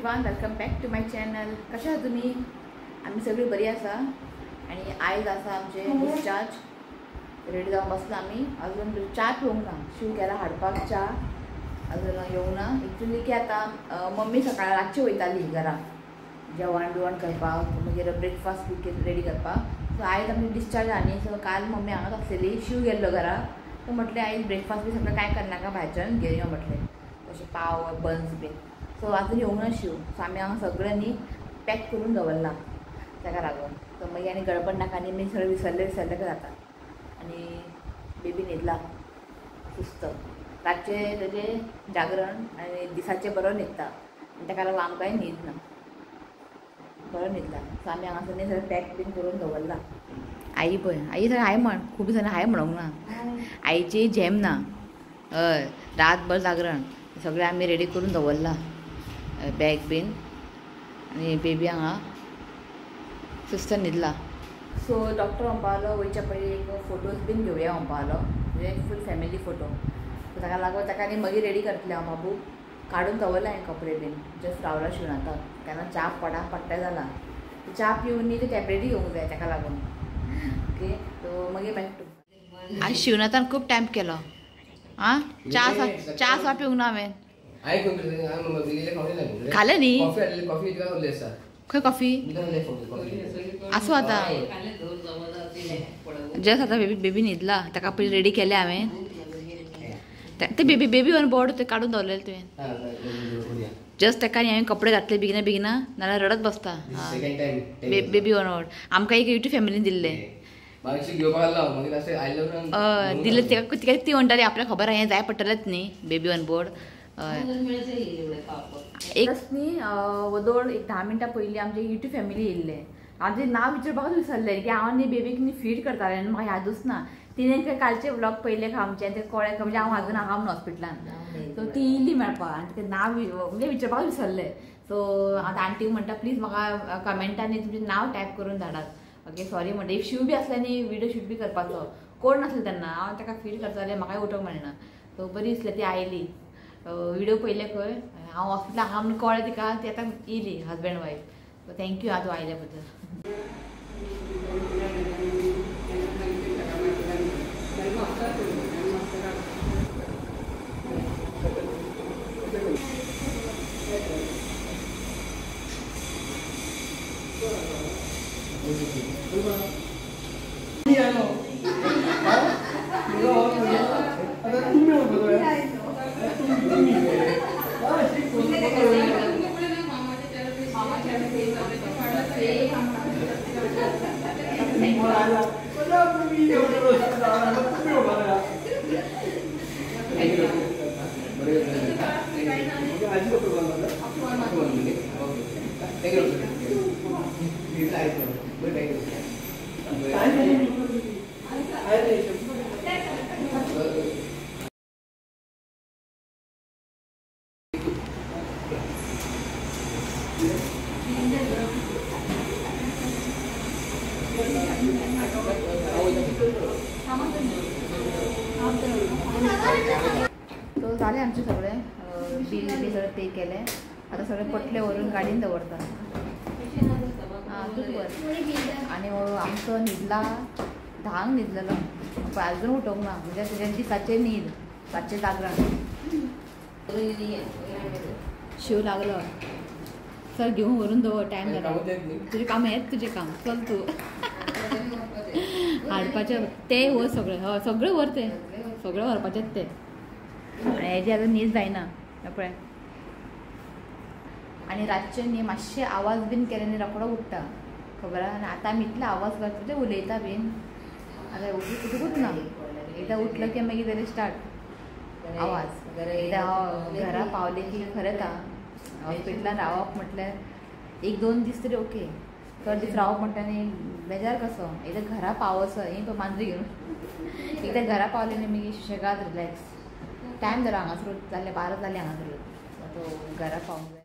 Everyone, welcome back to my channel. कशा आहात तुम्ही? आम्ही सगळी बरी आसा. आणि आयज आसा आमचे डिस्चार्ज. रेडी जावन बसला आम्ही. अजून चा पिवंक ना. शिव गेला हाडपाक चा, अजून येवंक ना. एक्चुअली की आता मम्मी सकाळ रातची वयताली घरा जेवण बिवण करपाक, मागीर ब्रेकफास्ट बी रेडी करपाक. सो आयज आमी डिस्चार्ज आनी. सो काल मम्मी हांगाच आसलेली, शिव गेल्लो घरा. तर म्हटलें आयज ब्रेकफास्ट बी सगळं काय करनाका, भायच्यान घेवन यो म्हटलें, तशें पाव बन्स बीन. सो आजून येवंक ना शिव. सो आमी हांगा सगळ्यांनी पॅक करून दवरला ताका लागून. तर मागीर आनी गडबड नाका आनी मागीर सगळें विसरले जाता. आनी बेबी न्हिदला सुस्त. रातचें तेजें जागरण आनी दिसाचें बरो न्हिदता आनी ताका लागून आमकांय न्हीद ना, बरो न्हिदला. सो आमी हांगासर सगळें पॅक बीन करून दवरला. आई पळय, आई सगळें हाय म्हण, खूब दिसांनी हाय म्हणूंक ना. आईची झेम ना. हय, रातभर जागरण सगळें आमी रेडी करून दवरला, बॅग बीन. आनी बेबी हांगा सुस्त न्हिदला. सो डॉक्टर म्हणपा लागलो वयच्या पयलीं एक फोटोज बीन घेवया म्हणपा लागलो, म्हणजे फूल फॅमिली फोटो. सो ताका लागून ताका आनी मागीर रेडी करतलें हांव. बाबू काडून दवरला हांवें कपडे बीन, जस्ट रावला शिवनाक. केन्ना च्या पडटा जाला. च्या पिवन न्ही ते टॅबलेटी घेवंक जाय ताका लागून. ओके, सो मागीर आज शिवनाथान खूब टायम केलो. आं च्या सा पिवंक ना हांवें. खालें न्ही. खंय कॉफी आसूं आतां. जस्ट आतां बेबी न्हिदला, ताका पयलीं रेडी केलें हांवें. ते बेबी ऑन बोर्ड ते काडून दवरलेले तुवें. जस्ट ताका न्ही हांवें कपडे घातले बेगिना नाल्यार रडत बसता. बेबी ऑन बोर्ड आमकां एक युट्यूब फॅमिलीन दिल्ले. दिले तिका ती म्हणटाली आपल्याक खबर आहा हें जाय पडटलेंच न्ही बेबी ऑन बोर्ड. एक न्ही वदोळ एक 10 मिनटां पयलीं आमचे युट्यूब फॅमिली येयल्ले. आमचें नांव विचारपाकूच विसरलें की हांव न्ही बेबीक न्ही फीड करतालें आनी म्हाका यादूच ना. तिणें कालचे व्लॉग पयले आमचे ते कळ्ळें म्हणजे हांव अजून आहा म्हूण हॉस्पिटलान. सो ती येयली मेळपाक आनी तिका नांव म्हणजे विचारपाक विसरलें. सो आतां आंटीक म्हणटा प्लीज म्हाका कमेंटांनी तुमचें नांव टायप करून धाडात. ओके, सॉरी म्हणटा. एक शिव बी आसलें न्ही विडियो शूट बी करपाचो, कोण नासलें तेन्ना. हांव ताका फीड करतालें, म्हाकाय उठोवंक मेळना. सो बरी दिसलें ती आयली. विडियो पयले खंय हांव हॉस्पिटलान आहा म्हूण कळ्ळें तिका. ती आतां येयली हजबंड वायफ. सो थँक्यू आतां आयल्या बद्दल. तो झाले आमचे सगळें बिल बी सगळें पे केलें. आतां सगळें पटले व्हरून गाडीन दवरता. आं तूंच वर. आनी आमचो न्हिदला 10 न्हिदलेलो, अजून उठोवंक ना. म्हणजे तेजे दिसाचें न्हीद, रातचें जागरण. शिव लागलो चल घेवन व्हरून दवर, टायम जाला. तुजें काम हेंच तुजें काम, चल तूं हाडपाचें तें व्हर सगळें. हय सगळें व्हर, तें सगळें व्हरपाचेंच तें. आनी हेजी आतां न्हीद जायना पळय. आनी रातचें न्ही मातशें आवाज बीन केले न्ही रोखडो उठटा, खबर आहा. आनी आतां आमी इतलो आवाज करता तें उलयता बीन. आतां उठूंकूच ना. एकदां उठलो की मागीर जालें स्टार्ट आवाज. एकदां घरा पावले की खरेंच हॉस्पिटलान रावप म्हटल्यार 1-2 दीस तरी ओके. चड दीस रावप म्हणटा न्ही बेजार कसो. एकदां घरा पावस ही पळय मांजरी घेवन एकदां घरा पावले न्ही मागीर सुशेगाद रिलॅक्स. टायम जाला हांगासर जाले 12 जाले हांगासर. सो घरा पावूंक जाय.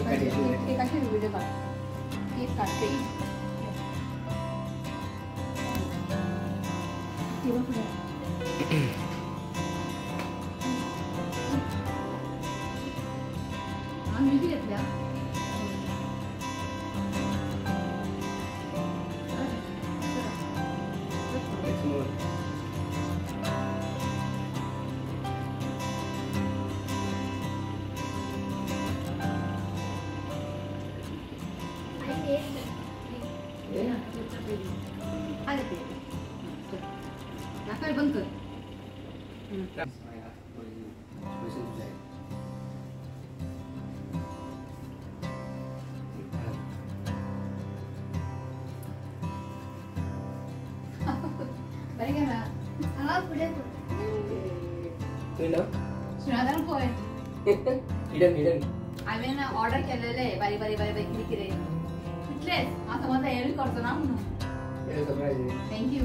एकाचे व्हिडिओ काढ केक काढते आम्ही घेतल्या बंद कर बरे का ना पुढे श्रीनाथन पोय आम्ही ना ऑर्डर केलेलं आहे बारी बारी बारी बारी किती किरे तिथलेच आता माझा एवढी करतो ना म्हणून थँक्यू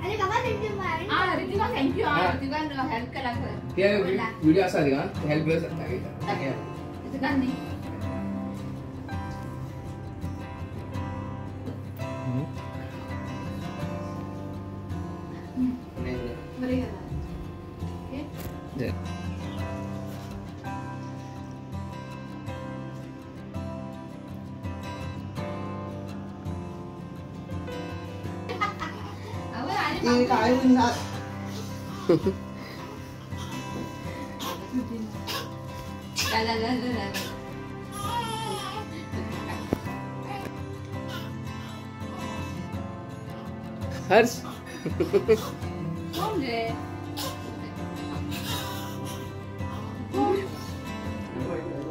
अरे बाबा थँक्यू हा रितिका थँक्यू हा रितिका हेल्प केला ते व्हिडिओ असा का हेल्प केला रितिका नाही बरे गेला ओके ये काय म्हणणार हर्ष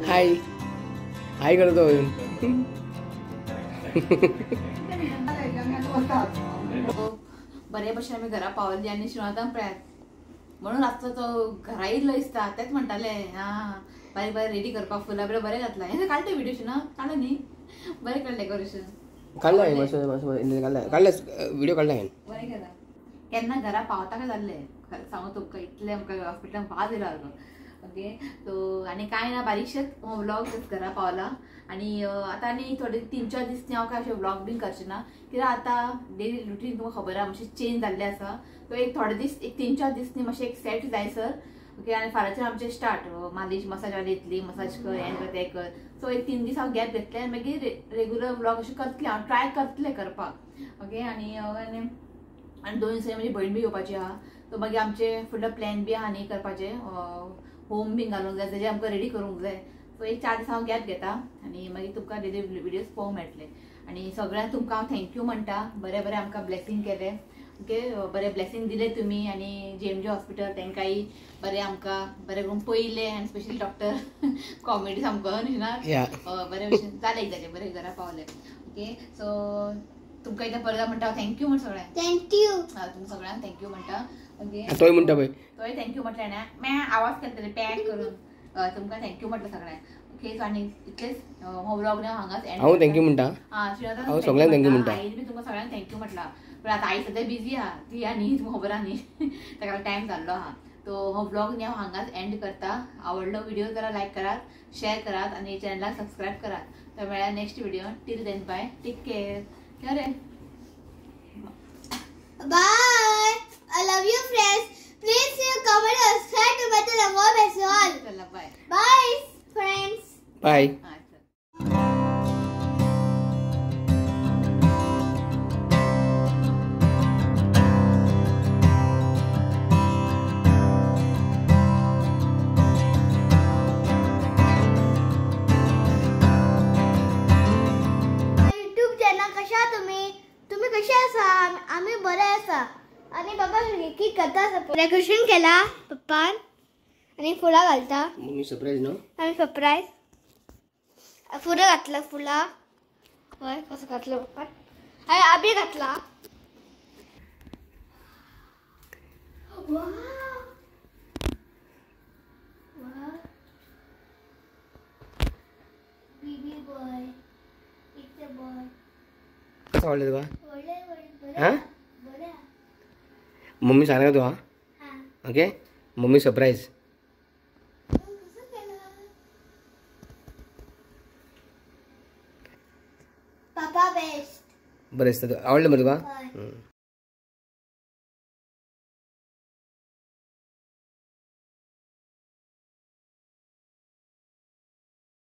हाय हाय करतो बरे भशेन आमी घरा पावली आनी श्रीनाथान प्रयात म्हणून आजचो तो घरा येयल्लो दिसता तेच म्हणटाले हा बारीक बारीक रेडी करपाक फुलां बिलां बरें घातला हे काडले व्हिडिओ ना काडले न्ही बरें केलें डेकोरेशन काढला काढला व्हिडिओ काढला बरें केला केन्ना घरा पावता काय जाल्लें सांगू तुमकां इतलें आमकां हॉस्पिटलान वाज येयलो ओके तो आनी कांय ना बारीकशेच व्लॉग घरा पावला आनी आतां आनी थोडे 3-4 दीस हांव काय अशें व्लॉग बीन करचें ना कित्याक आतां डेली रुटीन तुमकां खबर आहा मातशें चेंज जाल्लें आसा तो एक थोडे दीस एक 3-4 दीस न्ही मातशें एक सेट जाय सर ओके आनी फाल्यांच्यान आमचें स्टार्ट मालिश मसाज वाली येतली मसाज कर हें कर तें कर सो एक 3 दीस हांव गॅप घेतलें आनी मागीर रेगुलर व्लॉग अशें करतलें हांव ट्राय करतलें करपाक ओके आनी 2 दिसांनी म्हजी भयण बी येवपाची आहा सो मागीर आमचें फुडलो प्लॅन बी आहा न्ही करपाचें होम बीन घालूंक जाय तेजें आमकां रेडी करूंक जाय सो एक 4 दीस हांव गॅप घेता आनी मागीर तुमकां डेली व्हिडियोज पळोवंक मेळटले आनी सगळ्यांक तुमकां हांव थँक्यू म्हणटा बरें बरें आमकां ब्लेसिंग केलें ओके बरें ब्लेसिंग दिलें तुमी आनी JMJ हॉस्पिटल तेंकांय बरें आमकां बरें करून पयलें आनी स्पेशली डॉक्टर कॉमेडी सामको ना बरें भशेन जालें एकदाचें बरें घरा पावलें ओके सो तुमकां एकदां परत म्हणटा थँक्यू म्हण सगळ्यांक थँक्यू तुमकां सगळ्यांक थँक्यू म्हणटा ओके तोय म्हणटा पळय तोय थँक्यू म्हटलें ना मैं आवाज केलतले पॅक करून तुमकां थँक्यू म्हटलें सगळ्यांक ओके सो आनी इतलेंच हो व्लॉग न्ही हांगाच एंड हांव थँक्यू म्हणटा हां श्रीनाथन हांव सगळ्यांक थँक्यू म्हणटा आईन बी तुमकां सगळ्यांक थँक्यू म्हटलां पण आतां आई सद्या बिजी आहा ती आहा न्ही तुमकां खबर आहा न्ही ताका टायम जाल्लो आहा तो हो व्लॉग न्ही हांव हांगाच एंड करता आवडलो व्हिडिओ जाल्यार लायक करात शेअर करात आनी चॅनलाक सबस्क्रायब करात तर मेळ्या next video till then bye take care या रे Bye. I love you, friends. Please comment and subscribe to my channel. चला बाय Bye, friends. बाय हां YouTube channel कशा तुम्ही कशा आसा आम्ही बरे आसा आणि बाबा की करता डेकोरेशन केला पप्पान आणि फुला घालता मम्मी सरप्राईज नो आम्ही सरप्राईज फुलं घातलं फुला होय कसं घातलं पप्पान हाय आबी घातला baby boy it's a boy कसं आवडलं तुका बोले हां बोले मम्मी सांगा तुका हां ओके मम्मी सरप्राईज कसं केलं पप्पा बेस्ट बरें दिसता आवडलें मरे तुका हय. हं.